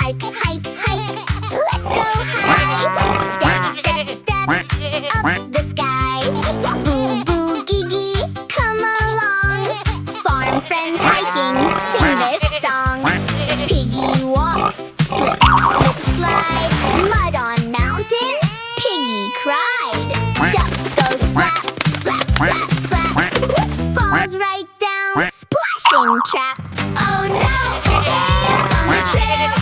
Hike, hike, hike. Let's go high. Step, step, step up the sky. Boo, boo, gee, come along. Farm friends hiking, sing this song. Piggy walks, slip, slip, slide. Mud on mountain, Piggy cried. Duck goes flap, flap, flap, flap. Falls right down, splashing trapped. Oh no, chaos on the trail.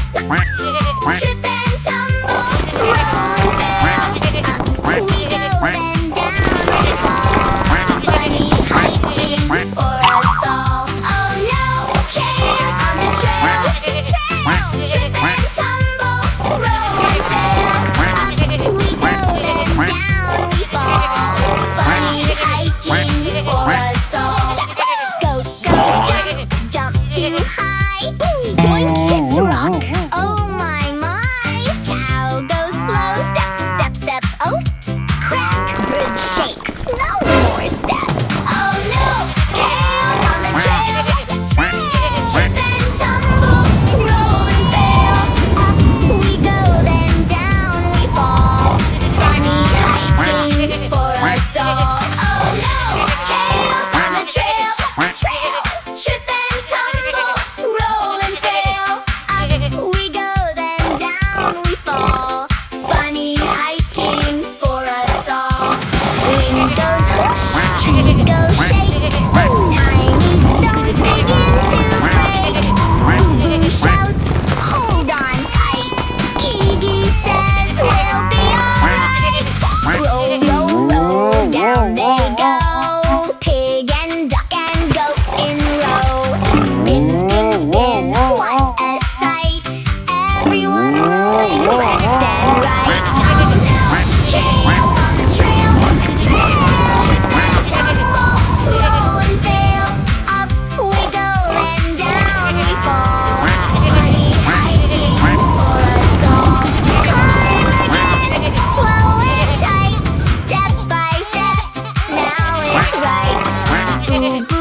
Trip and tumble, roll and fail. Up we go then down we fall. Funny hiking for us all. Oh no, chaos on the trail. Trip and tumble, roll and fail. Up we go then down we fall. Funny hiking for us all. Goat goes jump, jump too high. Boink hits rock. Oh my my. Cow goes slow. Step step step out. Crack bridge shakes. No more step. Oh no. Chaos on the trail. Trip and tumble. Roll and fail. Up we go then down we fall. Funny hiking for us all. Oh no. Chaos on the trail. Trip and tumble. Roll and fail. Up we go then down we fall. Funny hiking for us all. Wind goes whoosh, trees go shake. Tiny stones begin to break. Boo shouts, hold on tight. Gee says we'll be alright. Roll, roll, roll, down they go. Pig and duck and goat in row. Spin, spin, spin, what a sight. Everyone rolling left and right. Oh no, chaos on the trail. Trip and tumble, roll and fail. Up we go and down we fall. Funny hiking for us all. Climb again, slow and tight. Step by step, now it's right. Boo,